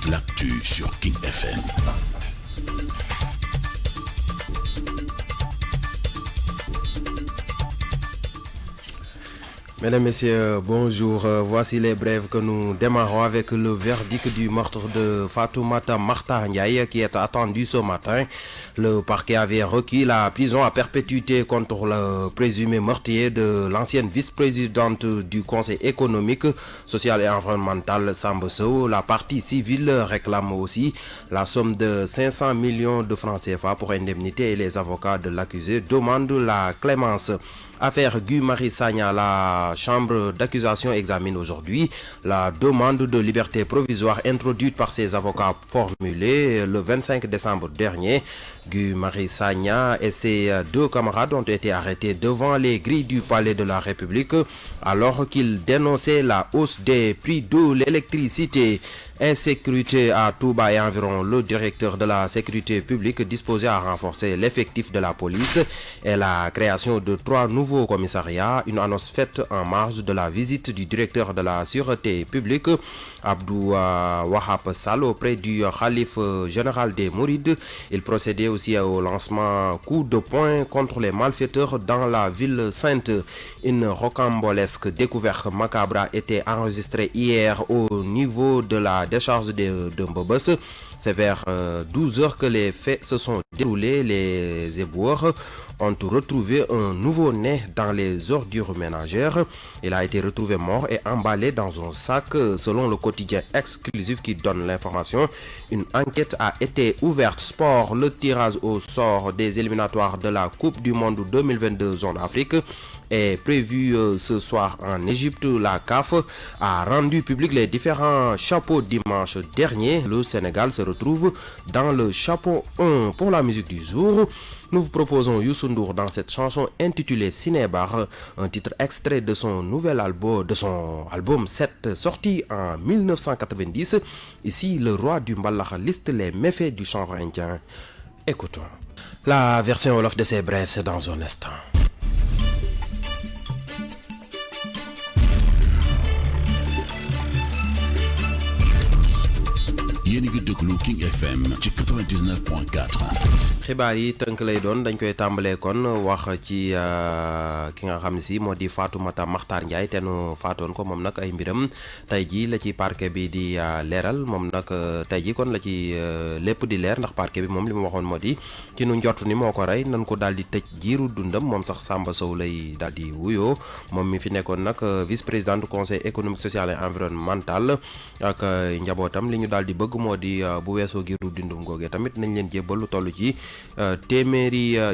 toute l'actu sur King FM. Mesdames, Messieurs, bonjour. Voici les brèves que nous démarrons avec le verdict du meurtre de Fatoumata Makhtar Ndiaye qui est attendu ce matin. Le parquet avait requis la prison à perpétuité contre le présumé meurtrier de l'ancienne vice-présidente du Conseil économique, social et environnemental Samba Sow. La partie civile réclame aussi la somme de 500 millions de francs CFA pour indemnité et les avocats de l'accusé demandent la clémence. Affaire Guy Marius Sagna, la chambre d'accusation examine aujourd'hui la demande de liberté provisoire introduite par ses avocats formulée le 25 décembre dernier. Guy Marius Sagna et ses deux camarades ont été arrêtés devant les grilles du palais de la République alors qu'ils dénonçaient la hausse des prix de l'électricité. Insécurité à Touba et environ. Le directeur de la sécurité publique disposé à renforcer l'effectif de la police et la création de 3 nouveaux commissariats. Une annonce faite en marge de la visite du directeur de la sûreté publique Abdou Wahab Sall auprès du Khalif général des Mourides. Il procédait aussi au lancement coup de poing contre les malfaiteurs dans la ville sainte. Une rocambolesque découverte macabre a été enregistrée hier au niveau de la décharge de Mbobos. C'est vers 12 heures que les faits se sont déroulés. Les éboueurs ont retrouvé un nouveau-né dans les ordures ménagères. Il a été retrouvé mort et emballé dans un sac. Selon le quotidien exclusif qui donne l'information, une enquête a été ouverte. Sport, le tirage au sort des éliminatoires de la Coupe du Monde 2022 zone Afrique est prévu ce soir en Égypte. La CAF a rendu public les différents chapeaux dimanche dernier. Le Sénégal se retrouve dans le chapeau 1. Pour la musique du jour, nous vous proposons Youssou Ndour dans cette chanson intitulée Cinébar, un titre extrait de son nouvel album, de son album 7 sorti en 1990. Ici, le roi du mbalax liste les méfaits du chanvre indien. Écoutons. La version wolof de ces brèves, c'est dans un instant. yéen a ngi déglu King FM ci 99.4. xibaar yi tënk lay doon dañ koy tàmbalee kon wax ci ki nga xam si moo di Fatoumata Makhtar Ndiaye te nu faatoon ko moom nag ay mbiram tey jii la ci parquet bi di leeral moom nag tey jii kon la ci lépp di leer ndax parquet bi moom li mu waxoon moo di ci nu njort ni moo ko rey nan ko daal di tëj jiiru dundam moom sax Samba Sow lay daal di wuyoo moom mi fi nekkoon nag vice président du conseil économique social et environnemental ak njabootam li ñu daal di bëgg moo di bu weesoo giiru dundum googee tamit nañ leen jébbal lu toll ci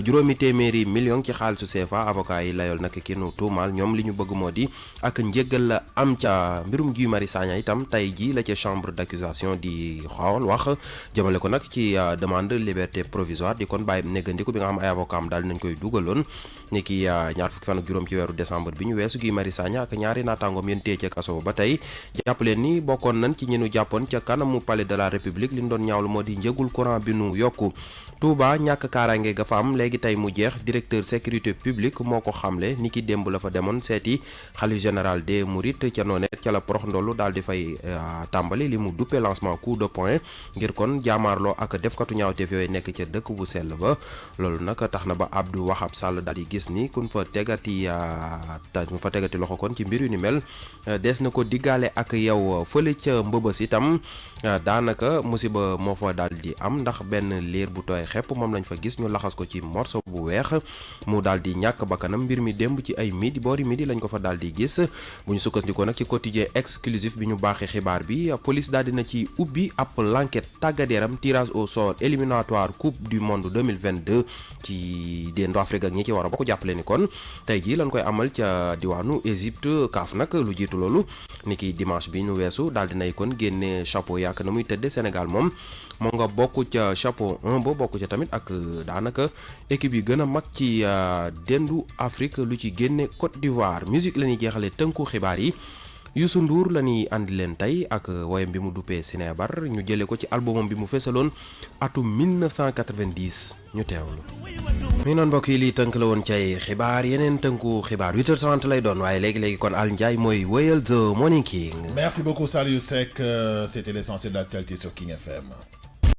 juróomi téeméeri million ci xaalisu CFA avocat yi layool nag ki nu tuumaal ñoom li ñu bëgg moo di ak njéggal la am ca mbirum Guy Marius Sagna itam tey ji la ca chambre d'accusation di xool wax jëmale ko nag ci demande liberté provisoire di kon bàyyi néggandiku bi nga xam ay avocat am daal nañ koy dugaloon ni ki ñaar fukki fan ak juróom ci weeru décembre bi ñu weesu Guy Marius Sagna ak ñaari naataangoom yéen téye ca kaso ba tey jàpp leen ni bokkoon nañ ci ñi nu jàppoon ca kanamu palais de la république li ñu doon ñaawlu moo di njëgul courant bi nu yokku Touba ñàkk kaaraange ga fa am léegi tey mu jeex directeur sécurité publique moo ko xamle ni ki démb la fa demoon seeti xalif général des Mourides ca noone ca la prox ndollu daal di fay tàmbali li mu duppe lancement coup de poing ngir kon jaamaarloo ak defkatu ñaawteef yooyu nekk ca dëkk bu sell ba loolu nag tax na ba Abdou Wahab Sall daal di gis ni kun fa tegati loxo kon ci mbir yu ni mel des na ko diggaale ak yow fële ca Mbëbës itam daanaka musiba moo fa daal di am ndax benn liir bu tooy xepp moom lañ fa gis ñu laxas ko ci morceau bu weex mu daal di ñàkk bakkanam mbir mi démb ci ay midi boori midi lañ ko fa daal di gis bu ñu sukkandikoo nag ci quotidien exclusif bi ñu baaxee xibaar bi police daal dina ci ubbi ab l'enquête tàggat yaram tirage au sort éliminatoire coupe du monde 2022 ci déndu Afrique ak ñi ci war a bokk jàppale ni kon tey jii lañ koy amal ca diwaanu Égypte kaaf nag lu jiitu loolu ni ki dimanche bi ñu weesu daal dinay kon génne chapeau yaak na muy tëdde Sénégal moom moo nga bokk ca chapeau 1 ba bokk ca tamit ak daanaka équipe yi gën a mag ci dendu Afrique lu ci génne Côte d'Ivoire musique la ñuy jeexale tënku xibaar yi Youssou Ndour la ñuy andi leen tey ak woyam bi mu duppee Sinébar ñu jëlee ko ci albumam bi mu fesaloon atum 1990 ñu teewlu. mi noon mbokk yi lii tënk la woon ci ay xibaar yeneen tënku xibaar 8h30 lay doon waaye léegi kon Al Ndiaye mooy wéyal The Morning King. Merci beaucoup Saliou Seck, c'était l'essentiel de l'actualité sur King FM.